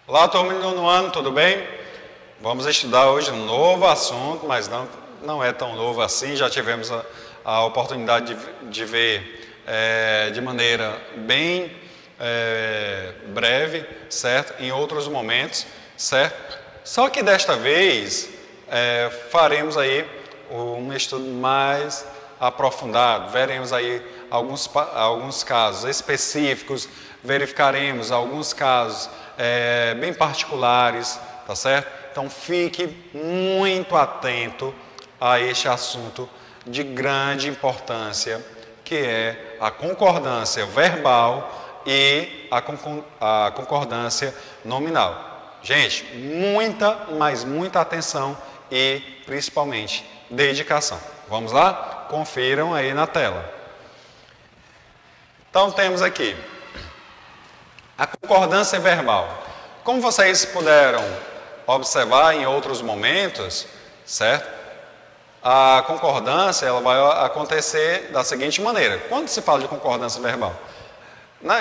Olá, turma do nono ano, tudo bem? Vamos estudar hoje um novo assunto, mas não é tão novo assim. Já tivemos a oportunidade de ver de maneira bem breve, certo? Em outros momentos, certo? Só que desta vez faremos aí um estudo mais aprofundado. Veremos aí alguns casos específicos, verificaremos alguns casos bem particulares, tá certo? Então fique muito atento a este assunto de grande importância, que é a concordância verbal e a concordância nominal. Gente, mas muita atenção e principalmente dedicação. Vamos lá? Confiram aí na tela. Então temos aqui a concordância verbal. Como vocês puderam observar em outros momentos, certo? A concordância ela vai acontecer da seguinte maneira. Quando se fala de concordância verbal? Na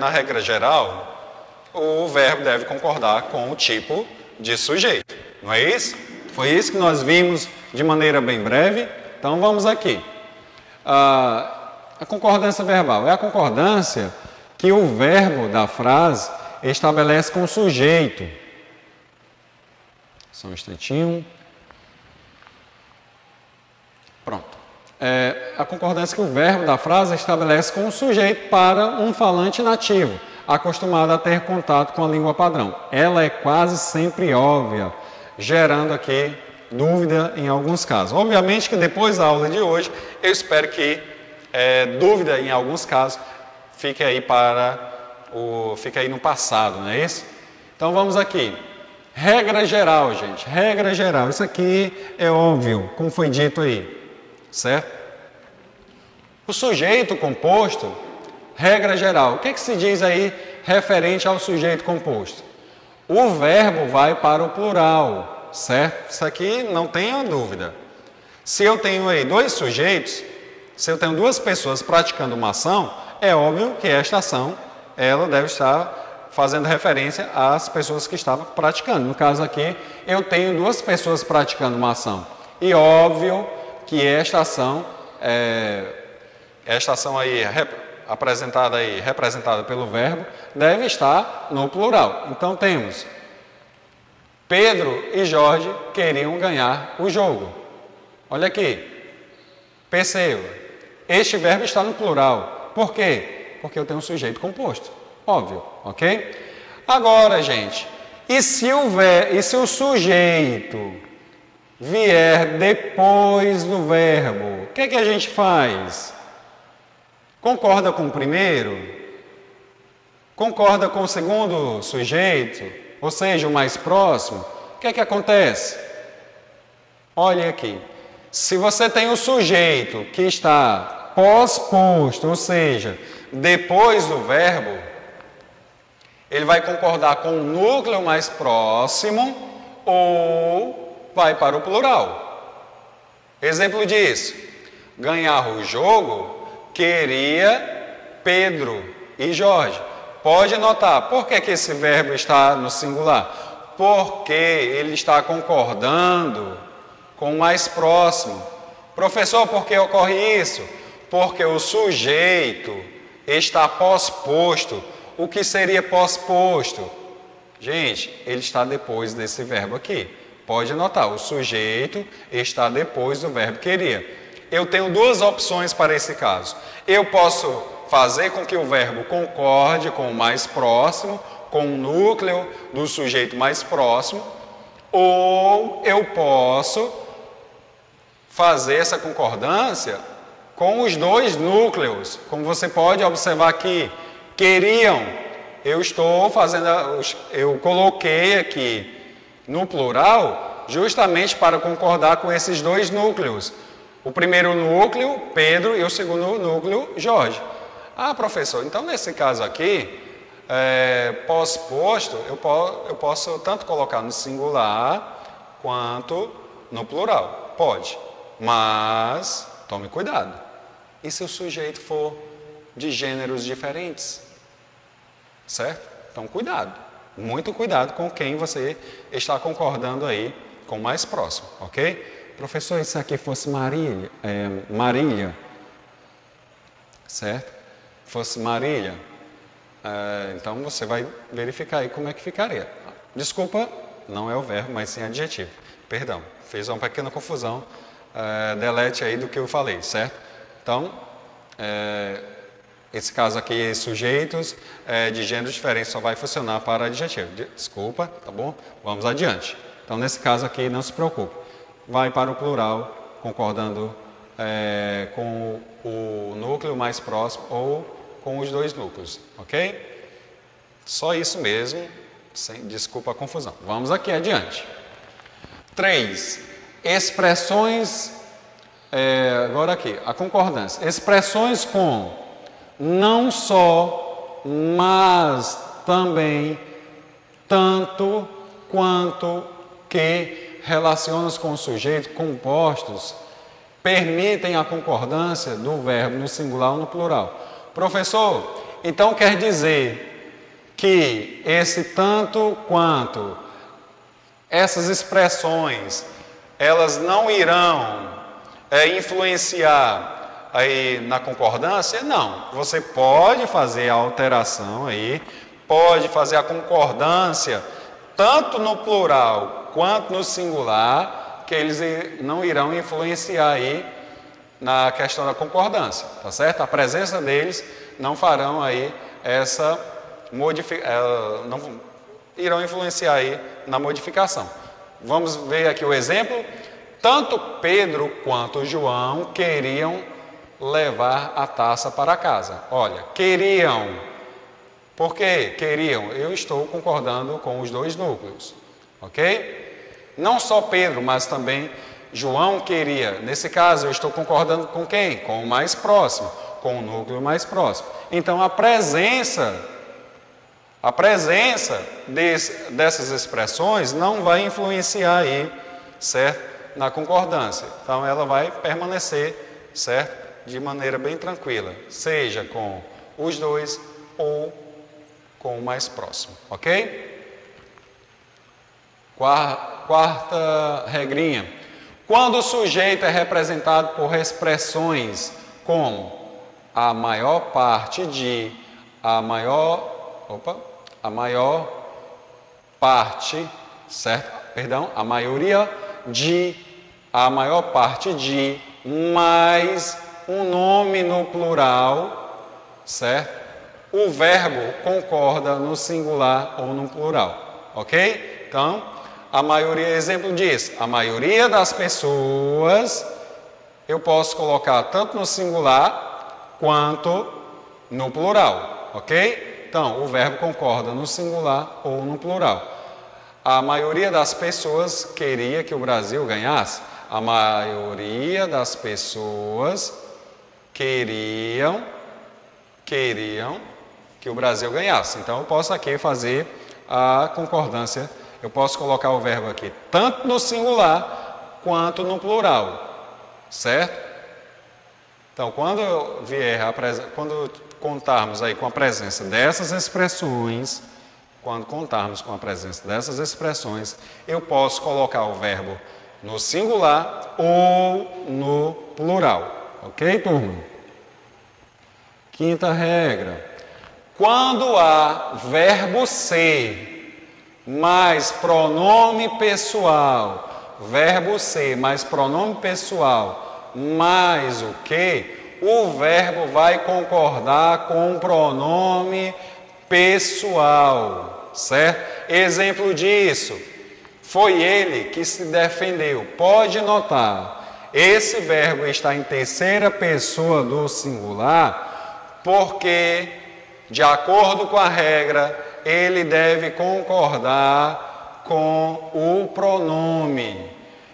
regra geral, o verbo deve concordar com o tipo de sujeito. Não é isso? Foi isso que nós vimos de maneira bem breve. Então vamos aqui. A concordância verbal é a concordância que o verbo da frase estabelece com o sujeito. Só um instantinho. Pronto. A concordância que o verbo da frase estabelece com o sujeito para um falante nativo, acostumado a ter contato com a língua padrão. Ela é quase sempre óbvia, gerando aqui dúvida em alguns casos. Obviamente que depois da aula de hoje, eu espero que dúvida em alguns casos fique aí no passado, não é isso? Então vamos aqui. Regra geral, gente. Regra geral. Isso aqui é óbvio, como foi dito aí. Certo? O sujeito composto, regra geral. O que se diz aí referente ao sujeito composto? O verbo vai para o plural, certo? Isso aqui não tenha dúvida. Se eu tenho aí dois sujeitos, se eu tenho duas pessoas praticando uma ação, é óbvio que esta ação ela deve estar fazendo referência às pessoas que estavam praticando. No caso aqui, eu tenho duas pessoas praticando uma ação. E óbvio que esta ação aí representada pelo verbo, deve estar no plural. Então temos Pedro e Jorge queriam ganhar o jogo. Olha aqui, perceba, este verbo está no plural. Por quê? Porque eu tenho um sujeito composto. Óbvio, ok? Agora, gente, e se o sujeito vier depois do verbo, o que a gente faz? Concorda com o primeiro? Concorda com o segundo sujeito? Ou seja, o mais próximo? O que acontece? Olhem aqui. Se você tem o sujeito que está pós-posto, ou seja, depois do verbo, ele vai concordar com o núcleo mais próximo ou vai para o plural. Exemplo disso. Ganhar o jogo queria Pedro e Jorge. Pode notar, por que esse verbo está no singular? Porque ele está concordando com o mais próximo. Professor, por que ocorre isso? Porque o sujeito está pós-posto. O que seria pós-posto? Gente, ele está depois desse verbo aqui. Pode notar, o sujeito está depois do verbo queria. Eu tenho duas opções para esse caso. Eu posso fazer com que o verbo concorde com o mais próximo, com o núcleo do sujeito mais próximo, ou eu posso fazer essa concordância com os dois núcleos. Como você pode observar aqui, queriam, eu coloquei aqui no plural, justamente para concordar com esses dois núcleos. O primeiro núcleo, Pedro, e o segundo núcleo, Jorge. Ah, professor, então nesse caso aqui, pós-posto, eu posso tanto colocar no singular quanto no plural. Pode, mas tome cuidado. E se o sujeito for de gêneros diferentes? Certo? Então, cuidado. Muito cuidado com quem você está concordando aí com o mais próximo, ok? Professor, e se aqui fosse Marília, certo? Fosse Marília, então você vai verificar aí como é que ficaria. Desculpa, não é o verbo, mas sim adjetivo. Perdão, fez uma pequena confusão. Delete aí do que eu falei, certo? Então, esse caso aqui, sujeitos de gêneros diferentes, só vai funcionar para adjetivo. Desculpa, tá bom? Vamos adiante. Então, nesse caso aqui, não se preocupe. Vai para o plural, concordando com o núcleo mais próximo ou com os dois núcleos, ok? Só isso mesmo, desculpa a confusão. Vamos aqui adiante. 3. Expressões, agora aqui, a concordância. Expressões com não só, mas também, tanto, quanto, que, relacionam-se com o sujeito, compostos, permitem a concordância do verbo no singular ou no plural. Professor, então quer dizer que esse tanto quanto, essas expressões, elas não irão influenciar aí na concordância? Não. Você pode fazer a alteração aí, pode fazer a concordância tanto no plural quanto no singular, que eles não irão influenciar aí na questão da concordância, tá certo? A presença deles não farão aí essa modificação, não irão influenciar aí na modificação. Vamos ver aqui o exemplo. Tanto Pedro quanto João queriam levar a taça para casa. Olha, queriam. Por quê? Queriam. Eu estou concordando com os dois núcleos, ok? Não só Pedro, mas também João queria. Nesse caso, eu estou concordando com quem? Com o mais próximo, com o núcleo mais próximo. Então, a presença dessas expressões não vai influenciar aí, certo? Na concordância. Então, ela vai permanecer, certo? De maneira bem tranquila, seja com os dois ou com o mais próximo, ok? Quarta regrinha. Quando o sujeito é representado por expressões como a maior parte de, a maior parte, certo? Perdão, a maioria de, a maior parte de, mais um nome no plural, certo? O verbo concorda no singular ou no plural, ok? Então, a maioria, exemplo disso, a maioria das pessoas, eu posso colocar tanto no singular quanto no plural, ok? Então, o verbo concorda no singular ou no plural. A maioria das pessoas queria que o Brasil ganhasse. A maioria das pessoas queriam que o Brasil ganhasse. Então, eu posso aqui fazer a concordância. Eu posso colocar o verbo aqui tanto no singular quanto no plural, certo? Então, quando contarmos aí com a presença dessas expressões, eu posso colocar o verbo no singular ou no plural, ok, turma? Quinta regra. Quando há verbo ser mais pronome pessoal, mais o que, o verbo vai concordar com o pronome pessoal, certo? Exemplo disso, foi ele que se defendeu. Pode notar, esse verbo está em terceira pessoa do singular, porque, de acordo com a regra, ele deve concordar com o pronome.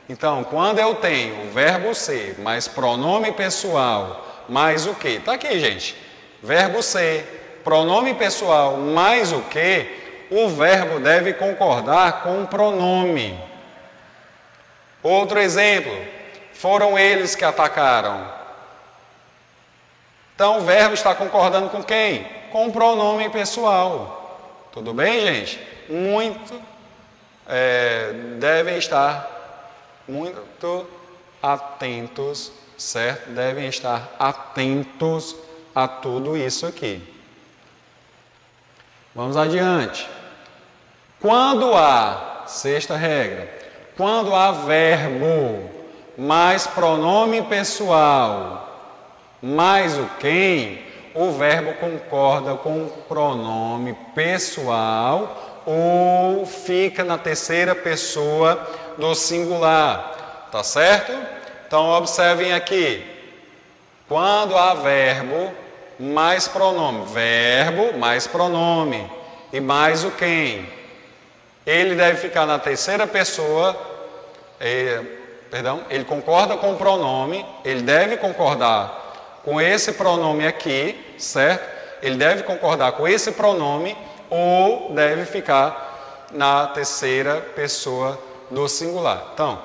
Então, quando eu tenho o verbo ser mais pronome pessoal, mais o que? Está aqui, gente. Verbo ser, pronome pessoal, mais o que? O verbo deve concordar com o pronome. Outro exemplo. Foram eles que atacaram. Então, o verbo está concordando com quem? Com o pronome pessoal. Tudo bem, gente? muito, devem estar muito atentos, certo? Devem estar atentos a tudo isso aqui. Vamos adiante. Quando há, sexta regra, quando há verbo mais pronome pessoal mais o quem, o verbo concorda com o pronome pessoal ou fica na terceira pessoa do singular, tá certo? Então observem aqui, quando há verbo mais pronome e mais o quem, ele deve ficar na terceira pessoa, ele concorda com o pronome, ele deve concordar com esse pronome aqui, certo? Ele deve concordar com esse pronome ou deve ficar na terceira pessoa do singular. Então,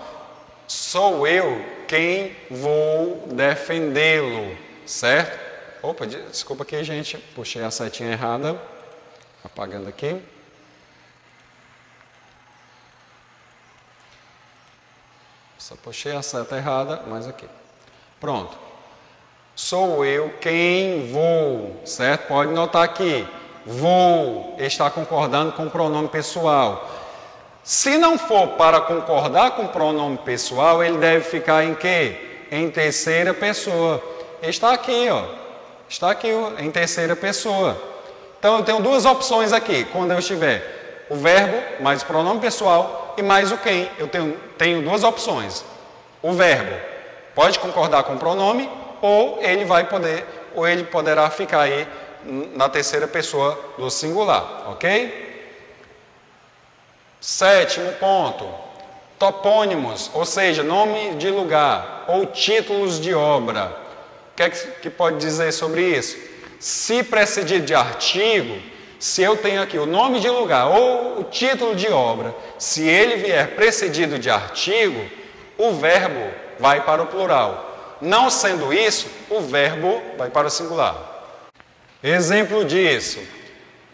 sou eu quem vou defendê-lo, certo? Opa, desculpa aqui, gente, puxei a setinha errada, apagando aqui. Só puxei a seta errada, mas aqui. Pronto. Sou eu quem vou, certo? Pode notar aqui. Vou está concordando com o pronome pessoal. Se não for para concordar com o pronome pessoal, ele deve ficar em quê? Em terceira pessoa. Está aqui, ó. Está aqui em terceira pessoa. Então eu tenho duas opções aqui. Quando eu estiver o verbo mais o pronome pessoal e mais o quem. Eu tenho duas opções. O verbo pode concordar com o pronome ou ele poderá ficar aí na terceira pessoa do singular, ok? Sétimo ponto, topônimos, ou seja, nome de lugar ou títulos de obra. O que é que pode dizer sobre isso? Se precedido de artigo, se eu tenho aqui o nome de lugar ou o título de obra, se ele vier precedido de artigo, o verbo vai para o plural. Não sendo isso, o verbo vai para o singular. Exemplo disso,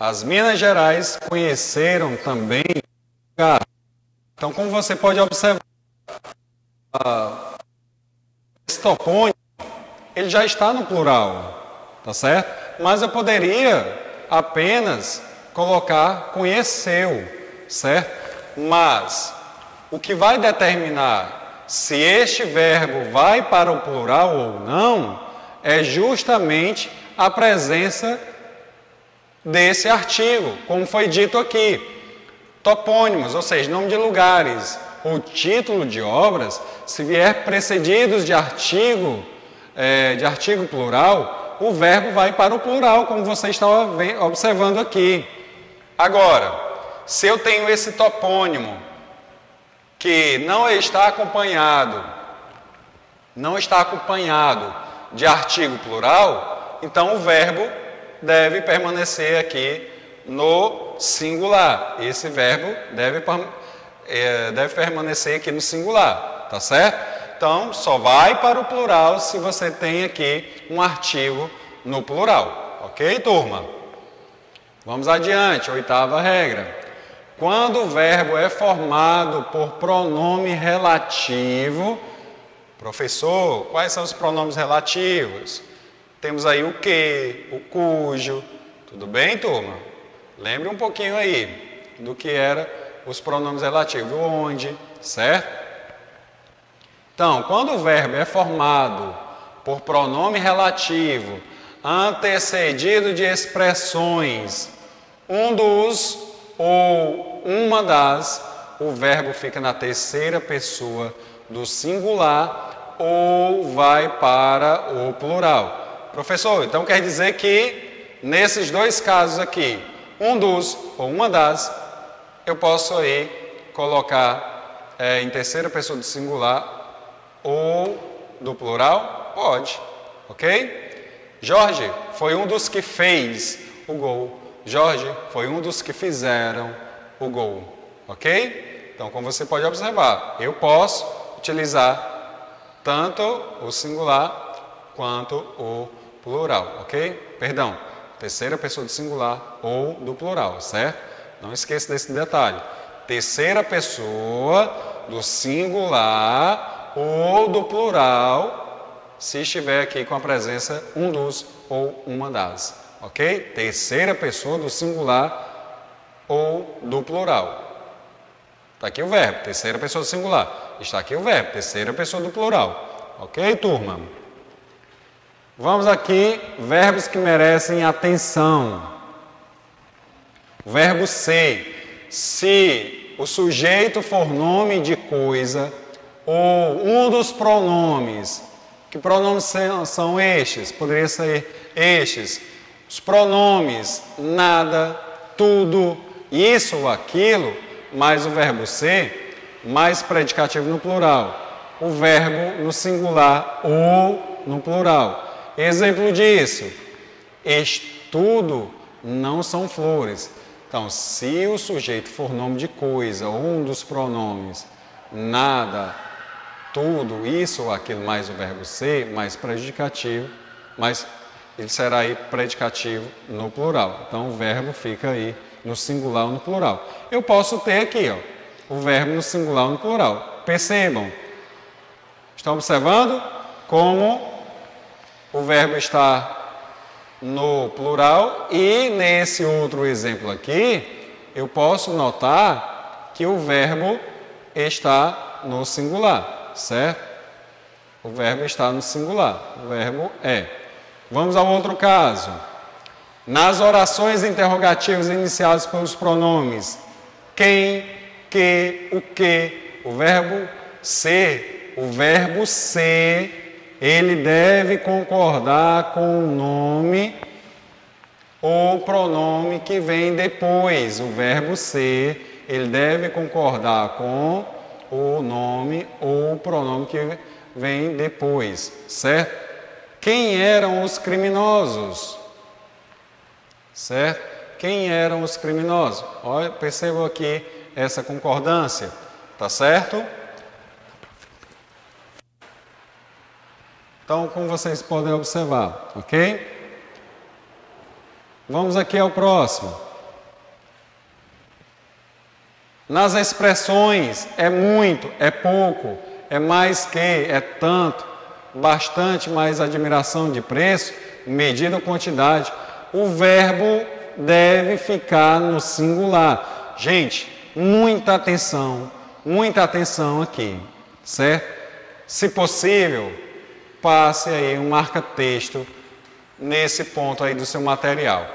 as Minas Gerais conheceram também o lugar. Então, como você pode observar, esse topônimo, ele já está no plural, tá certo? Mas eu poderia apenas colocar conheceu, certo? Mas o que vai determinar se este verbo vai para o plural ou não é justamente a presença desse artigo, como foi dito aqui. Topônimos, ou seja, nome de lugares ou título de obras, se vier precedidos de artigo plural, o verbo vai para o plural, como você está observando aqui. Agora, se eu tenho esse topônimo que não está acompanhado de artigo plural, então o verbo deve permanecer aqui no singular. Esse verbo deve permanecer aqui no singular, tá certo? Então, só vai para o plural se você tem aqui um artigo no plural. Ok, turma? Vamos adiante, oitava regra. Quando o verbo é formado por pronome relativo, professor, quais são os pronomes relativos? Temos aí o que, o cujo, tudo bem, turma? Lembre um pouquinho aí do que eram os pronomes relativos, onde, certo? Então, quando o verbo é formado por pronome relativo, antecedido de expressões, um dos ou uma das, o verbo fica na terceira pessoa do singular ou vai para o plural. Professor, então quer dizer que nesses dois casos aqui, um dos ou uma das, eu posso aí colocar em terceira pessoa do singular ou do plural? Pode, ok? Jorge foi um dos que fez o gol. Jorge foi um dos que fizeram o gol, ok? Então, como você pode observar, eu posso utilizar tanto o singular quanto o plural, ok? Perdão, terceira pessoa do singular ou do plural, certo? Não esqueça desse detalhe. Terceira pessoa do singular ou do plural, se estiver aqui com a presença um dos ou uma das. Ok? Terceira pessoa do singular ou do plural. Está aqui o verbo, terceira pessoa do singular. Está aqui o verbo, terceira pessoa do plural. Ok, turma? Vamos aqui, verbos que merecem atenção. O verbo ser. Se o sujeito for nome de coisa ou um dos pronomes, que pronomes são estes? Poderia ser estes. Os pronomes nada, tudo, isso ou aquilo, mais o verbo ser, mais predicativo no plural. O verbo no singular ou no plural. Exemplo disso, estudo não são flores. Então, se o sujeito for nome de coisa, ou um dos pronomes, nada, tudo, isso ou aquilo, mais o verbo ser, mais predicativo, mas ele será aí predicativo no plural. Então, o verbo fica aí no singular ou no plural. Eu posso ter aqui, ó, o verbo no singular ou no plural. Percebam. Estão observando como o verbo está no plural e nesse outro exemplo aqui, eu posso notar que o verbo está no singular, certo? O verbo está no singular, o verbo é. Vamos ao outro caso. Nas orações interrogativas iniciadas pelos pronomes quem, que, o verbo ser, ele deve concordar com o nome ou pronome que vem depois. O verbo ser, ele deve concordar com o nome ou pronome que vem depois, certo? Quem eram os criminosos? Certo? Quem eram os criminosos? Olha, percebam aqui essa concordância, tá certo? Então, como vocês podem observar, ok? Vamos aqui ao próximo. Nas expressões, é muito, é pouco, é mais que, é tanto, bastante, mais admiração de preço, medida ou quantidade. O verbo deve ficar no singular. Gente, muita atenção aqui, certo? Se possível, passe aí um marca-texto nesse ponto aí do seu material.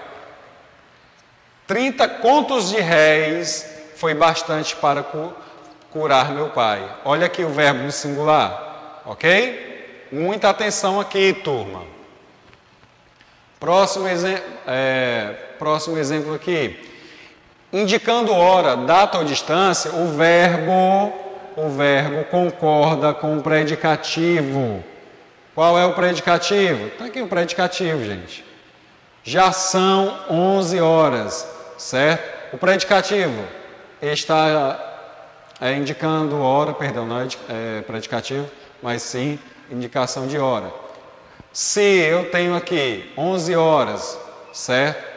30 contos de réis foi bastante para curar meu pai. Olha aqui o verbo no singular, ok? Muita atenção aqui, turma. Próximo exemplo aqui. Indicando hora, data ou distância, o verbo concorda com o predicativo. Qual é o predicativo? Está aqui o predicativo, gente. Já são 11 horas, certo? O predicativo está indicando hora, perdão, não é predicativo, mas sim indicação de hora. Se eu tenho aqui 11 horas, certo?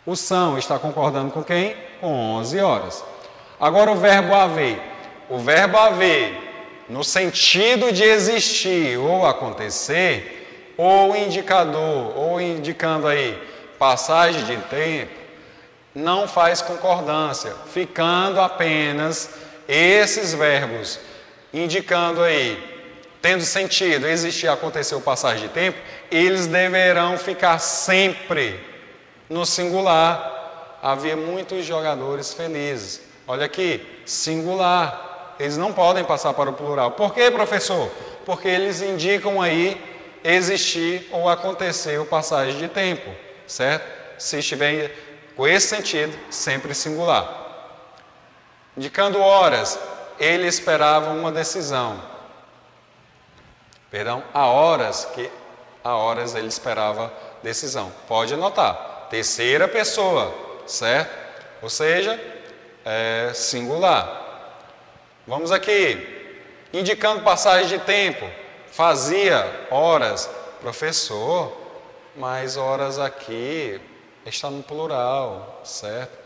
O são está concordando com quem? Com 11 horas. Agora o verbo haver. O verbo haver, no sentido de existir ou acontecer, ou indicador, ou indicando aí passagem de tempo, não faz concordância, ficando apenas esses verbos, indicando aí, tendo sentido, existir, aconteceu, passagem de tempo, eles deverão ficar sempre no singular. Havia muitos jogadores felizes. Olha aqui, singular. Eles não podem passar para o plural. Por quê, professor? Porque eles indicam aí existir ou aconteceu passagem de tempo, certo? Se estiver com esse sentido, sempre singular. Indicando horas, ele esperava uma decisão. Perdão, há horas ele esperava decisão. Pode anotar. Terceira pessoa, certo? Ou seja, singular. Vamos aqui. Indicando passagem de tempo. Fazia horas. Professor, mas horas aqui está no plural, certo?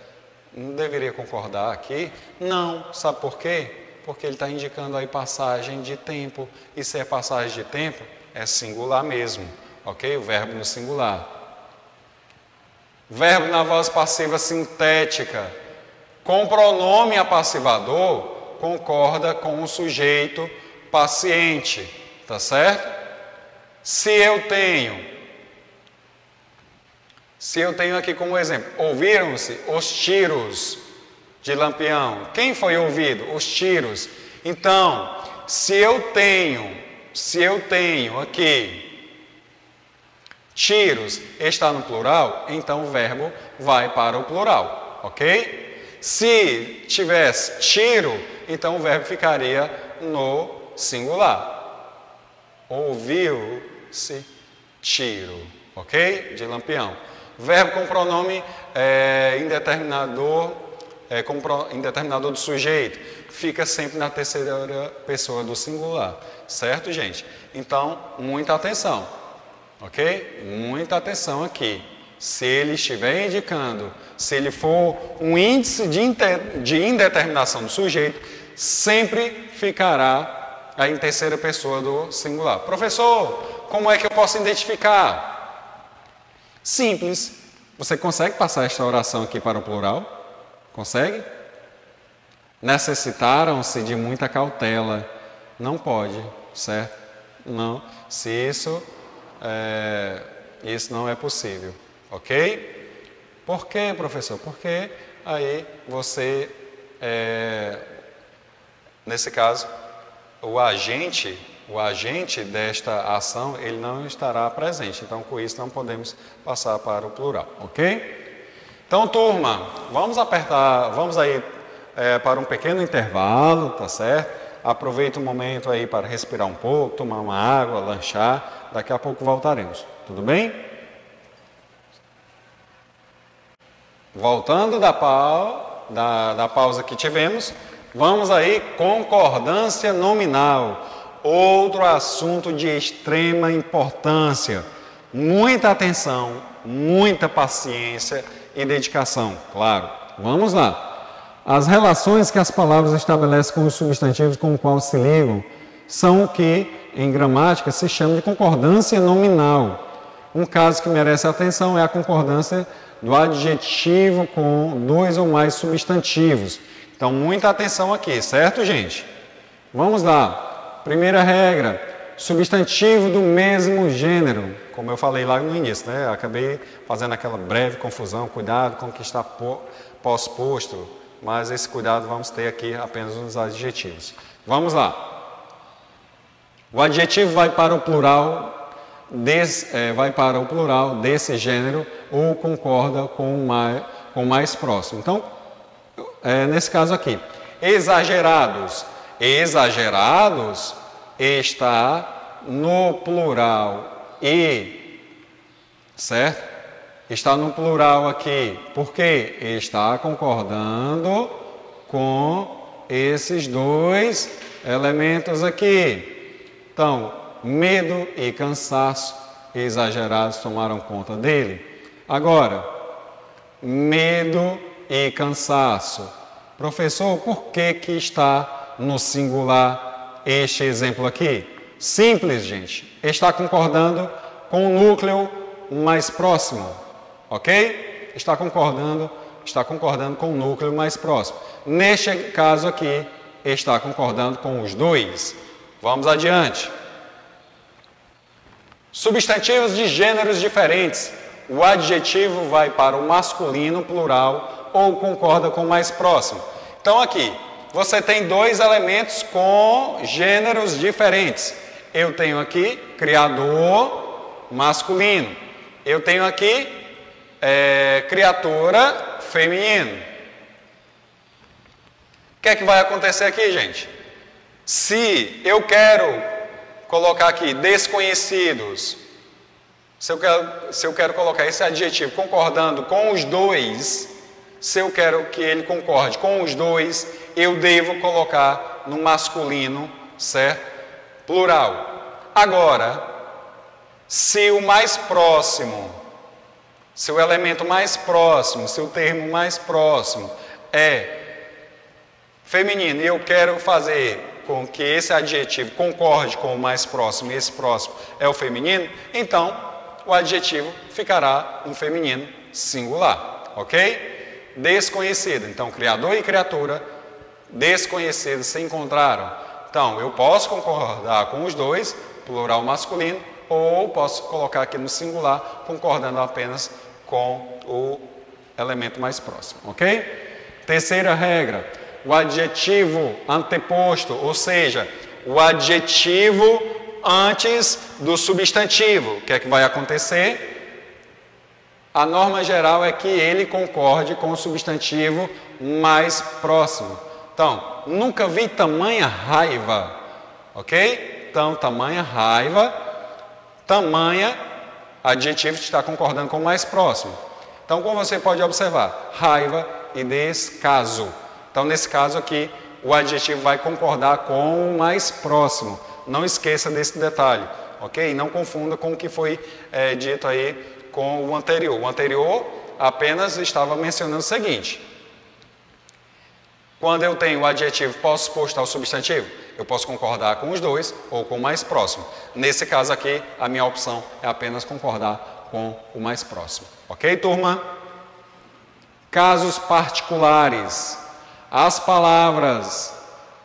Não deveria concordar aqui? Não. Sabe por quê? Porque ele está indicando aí passagem de tempo. E se é passagem de tempo, é singular mesmo. Ok? O verbo no singular. Verbo na voz passiva sintética. Com pronome apassivador, concorda com o sujeito paciente. Tá certo? Se eu tenho aqui como exemplo, ouviram-se os tiros de Lampião. Quem foi ouvido? Os tiros. Então, se eu tenho aqui tiros está no plural, então o verbo vai para o plural, ok? Se tivesse tiro, então o verbo ficaria no singular. Ouviu-se tiro, ok? De Lampião. Verbo com pronome indeterminador do sujeito, fica sempre na terceira pessoa do singular, certo, gente? Então, muita atenção, ok? Muita atenção aqui. Se ele estiver indicando, se ele for um índice de indeterminação do sujeito, sempre ficará em terceira pessoa do singular. Professor, como é que eu posso identificar? Simples. Você consegue passar esta oração aqui para o plural? Consegue? Necessitaram-se de muita cautela. Não pode, certo? Não. Se isso não é possível. Ok? Por quê, professor? Porque aí você, nesse caso, o agente desta ação, ele não estará presente. Então, com isso, não podemos passar para o plural, ok? Então, turma, vamos aí para um pequeno intervalo, tá certo? Aproveita o momento aí para respirar um pouco, tomar uma água, lanchar. Daqui a pouco voltaremos, tudo bem? Voltando da pausa que tivemos, vamos aí, concordância nominal. Outro assunto de extrema importância. Muita atenção, muita paciência e dedicação, claro. Vamos lá. As relações que as palavras estabelecem com os substantivos com os quais se ligam são o que, em gramática, se chama de concordância nominal. Um caso que merece atenção é a concordância do adjetivo com dois ou mais substantivos. Então, muita atenção aqui, certo, gente? Vamos lá. Primeira regra, substantivo do mesmo gênero. Como eu falei lá no início, né? Acabei fazendo aquela breve confusão, cuidado com o que está pós-posto, mas esse cuidado vamos ter aqui apenas nos adjetivos. Vamos lá. O adjetivo vai para o plural desse gênero ou concorda com o mais próximo. Então, nesse caso aqui, exagerados. Exagerados está no plural certo? Está no plural aqui, porque está concordando com esses dois elementos aqui. Então, medo e cansaço exagerados tomaram conta dele. Agora, medo e cansaço. Professor, por que está no singular este exemplo aqui? Simples, gente. Está concordando com o núcleo mais próximo, ok? Está concordando com o núcleo mais próximo. Neste caso aqui, está concordando com os dois. Vamos adiante. Substantivos de gêneros diferentes. O adjetivo vai para o masculino plural ou concorda com o mais próximo. Então aqui, você tem dois elementos com gêneros diferentes. Eu tenho aqui criador masculino. Eu tenho aqui criatura feminino. O que é que vai acontecer aqui, gente? Se eu quero colocar aqui desconhecidos, se eu quero colocar esse adjetivo concordando com os dois, se eu quero que ele concorde com os dois, eu devo colocar no masculino, certo? Plural. Agora, se o mais próximo Se o elemento mais próximo, se o termo mais próximo é feminino e eu quero fazer com que esse adjetivo concorde com o mais próximo e esse próximo é o feminino, então o adjetivo ficará no feminino singular, ok? Desconhecido, então criador e criatura desconhecidos se encontraram. Então eu posso concordar com os dois, plural masculino, ou posso colocar aqui no singular, concordando apenas com o elemento mais próximo, ok? Terceira regra, o adjetivo anteposto, ou seja, o adjetivo antes do substantivo. O que é que vai acontecer? A norma geral é que ele concorde com o substantivo mais próximo. Então, nunca vi tamanha raiva, ok? Então, tamanha raiva, tamanha, adjetivo está concordando com o mais próximo. Então, como você pode observar, raiva e descaso. Então, nesse caso aqui, o adjetivo vai concordar com o mais próximo. Não esqueça desse detalhe, ok? Não confunda com o que foi dito aí com o anterior. O anterior apenas estava mencionando o seguinte. Quando eu tenho o adjetivo posposto ao substantivo, eu posso concordar com os dois ou com o mais próximo. Nesse caso aqui, a minha opção é apenas concordar com o mais próximo. Ok, turma? Casos particulares. As palavras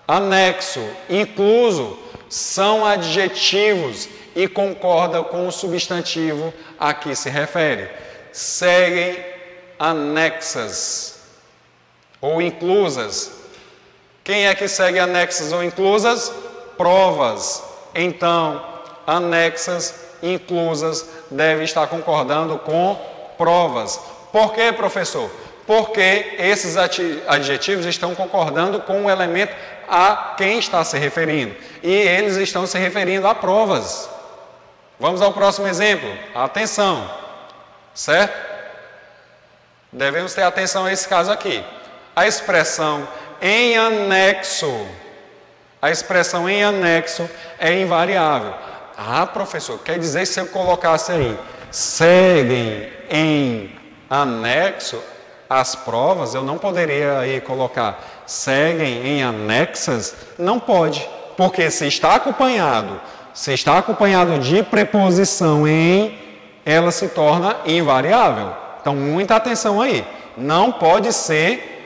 anexo, incluso, são adjetivos e concordam com o substantivo a que se refere. Seguem anexas ou inclusas. Quem é que segue anexas ou inclusas? Provas. Então, anexas, inclusas, devem estar concordando com provas. Por quê, professor? Porque esses adjetivos estão concordando com o elemento a quem está se referindo. E eles estão se referindo a provas. Vamos ao próximo exemplo. Atenção. Certo? Devemos ter atenção a esse caso aqui. A expressão em anexo. A expressão em anexo é invariável. Ah, professor, quer dizer que se eu colocasse aí seguem em anexo as provas, eu não poderia aí colocar seguem em anexas? Não pode, porque se está acompanhado de preposição em, ela se torna invariável. Então, muita atenção aí. Não pode ser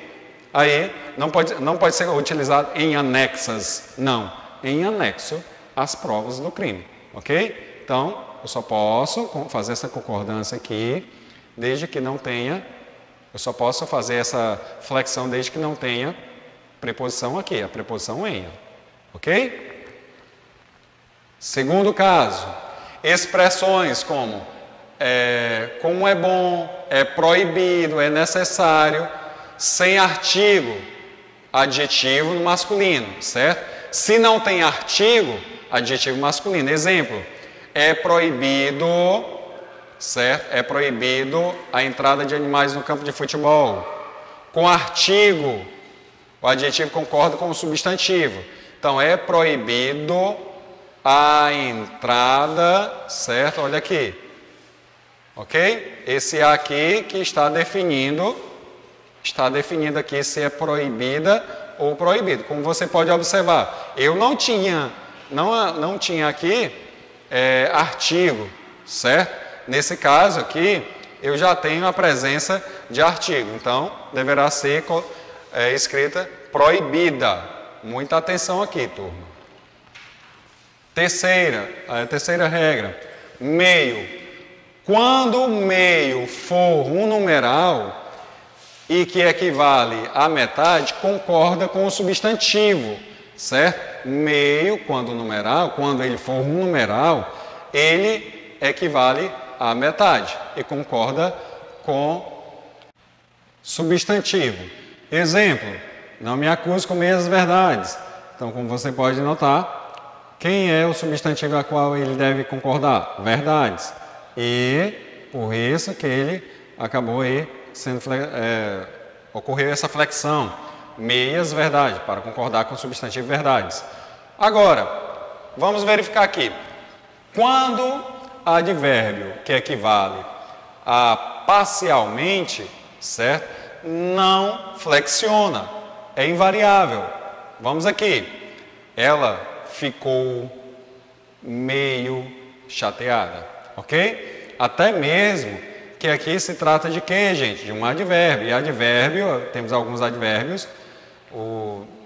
aí, não pode ser utilizado em anexas, não. Em anexo às provas do crime, ok? Então, eu só posso fazer essa concordância aqui, desde que não tenha, eu só posso fazer essa flexão desde que não tenha preposição aqui, a preposição em, ok? Segundo caso, expressões como é bom, é proibido, é necessário, sem artigo, adjetivo no masculino, certo? Se não tem artigo, adjetivo masculino. Exemplo, é proibido, certo? É proibido a entrada de animais no campo de futebol. Com artigo, o adjetivo concorda com o substantivo. Então, é proibido a entrada, certo? Olha aqui. Ok? Esse aqui que está definindo aqui se é proibida ou proibido. Como você pode observar, eu não tinha aqui artigo, certo? Nesse caso aqui, eu já tenho a presença de artigo. Então, deverá ser escrita proibida. Muita atenção aqui, turma. A terceira regra, meio. Quando o meio for um numeral e que equivale à metade, concorda com o substantivo, certo? Meio, quando ele for um numeral, ele equivale à metade e concorda com substantivo. Exemplo, não me acuse com meias verdades. Então, como você pode notar, quem é o substantivo a qual ele deve concordar? Verdades. E por isso que ele acabou aí ocorreu essa flexão, meias verdade, para concordar com o substantivo verdades. Agora, vamos verificar aqui. Quando advérbio que equivale a parcialmente, certo? Não flexiona, é invariável. Vamos aqui. Ela ficou meio chateada, ok? Até mesmo que aqui se trata de quê, gente? De um advérbio. E advérbio, temos alguns advérbios,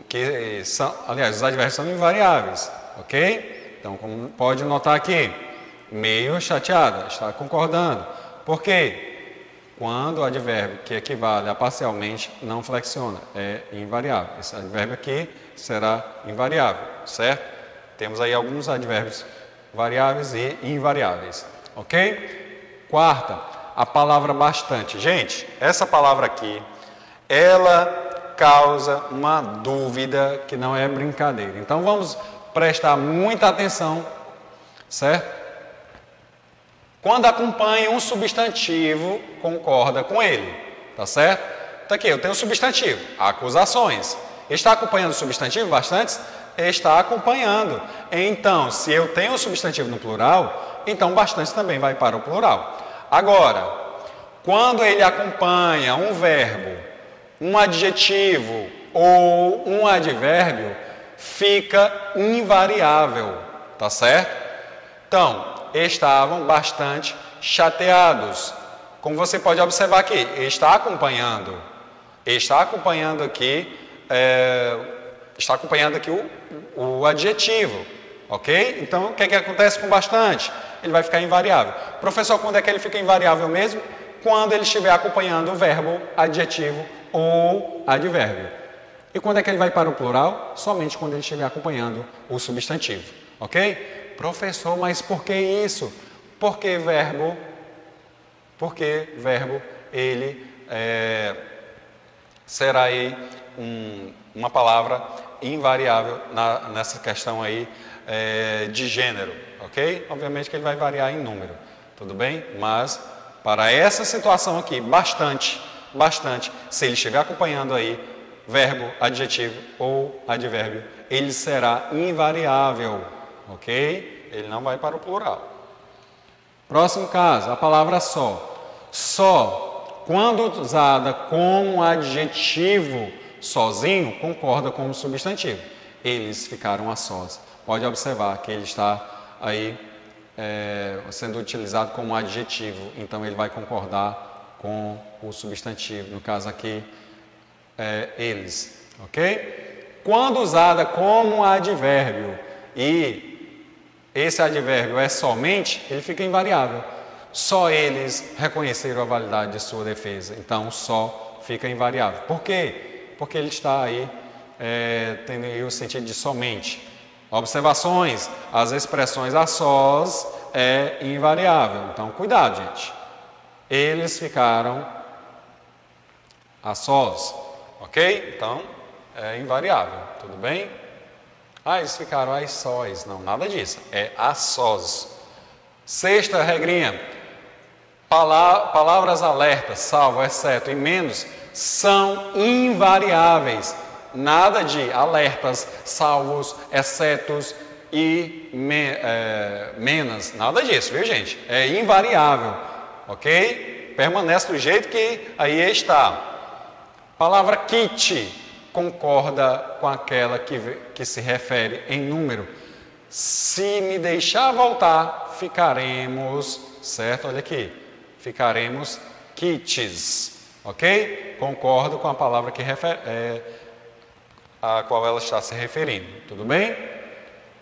que são, aliás, os advérbios são invariáveis, ok? Então, como pode notar aqui, meio chateada, está concordando. Por quê? Quando o advérbio que equivale a parcialmente não flexiona, é invariável. Esse advérbio aqui será invariável, certo? Temos aí alguns advérbios variáveis e invariáveis, ok? Quarta, a palavra bastante. Gente, essa palavra aqui, ela causa uma dúvida que não é brincadeira. Então, vamos prestar muita atenção, certo? Quando acompanha um substantivo, concorda com ele, tá certo? Então aqui, eu tenho o substantivo, acusações. Está acompanhando o substantivo bastantes? Está acompanhando. Então, se eu tenho o substantivo no plural, então bastantes também vai para o plural. Agora, quando ele acompanha um verbo, um adjetivo ou um advérbio, fica invariável, tá certo? Então, estavam bastante chateados. Como você pode observar aqui, está acompanhando aqui o adjetivo, ok? Então, o que acontece com bastante? Ele vai ficar invariável. Professor, quando é que ele fica invariável mesmo? Quando ele estiver acompanhando o verbo, adjetivo ou advérbio. E quando é que ele vai para o plural? Somente quando ele estiver acompanhando o substantivo, ok? Professor, mas por que isso? Porque verbo, ele será aí uma palavra invariável nessa questão aí de gênero, ok? Obviamente que ele vai variar em número, tudo bem? Mas para essa situação aqui, bastante, se ele estiver acompanhando aí verbo, adjetivo ou advérbio, ele será invariável, ok? Ele não vai para o plural. Próximo caso, a palavra só. Só, quando usada como adjetivo sozinho, concorda com o substantivo. Eles ficaram a sós. Pode observar que ele está aí sendo utilizado como adjetivo, então ele vai concordar com o substantivo. No caso aqui, eles, ok? Quando usada como advérbio e esse advérbio é somente, ele fica invariável. Só eles reconheceram a validade de sua defesa. Então, só fica invariável. Por quê? Porque ele está aí tendo aí o sentido de somente. Observações, as expressões a sós é invariável. Então, cuidado, gente. Eles ficaram a sós, ok? Então, é invariável, tudo bem? Eles ficaram a sós. Não, nada disso. É a sós. Sexta regrinha. Palavras alertas, salvo, exceto e menos, são invariáveis. Nada de alertas, salvos, excetos e menos. Nada disso, viu, gente? É invariável, ok? Permanece do jeito que aí está. Palavra kit concorda com aquela que se refere em número. Se me deixar voltar, ficaremos, certo? Olha aqui, ficaremos kits, ok? Concordo com a palavra que a qual ela está se referindo, tudo bem?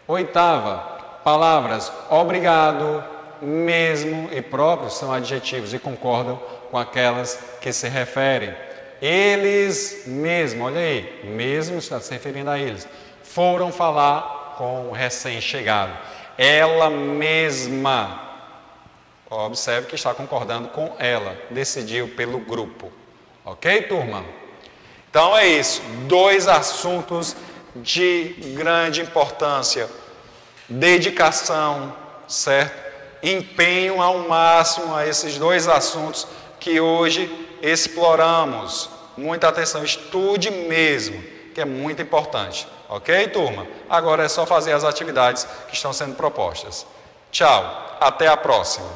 Oitava, palavras obrigado, mesmo e próprio são adjetivos e concordam com aquelas que se referem. Eles mesmo, olha aí, mesmo está se referindo a eles, foram falar com o recém-chegado. Ela mesma, observe que está concordando com ela, decidiu pelo grupo. Ok, turma? Então é isso, 2 assuntos de grande importância. Dedicação, certo? Empenho ao máximo a esses 2 assuntos que hoje exploramos. Muita atenção, estude mesmo, que é muito importante. Ok, turma? Agora é só fazer as atividades que estão sendo propostas. Tchau, até a próxima.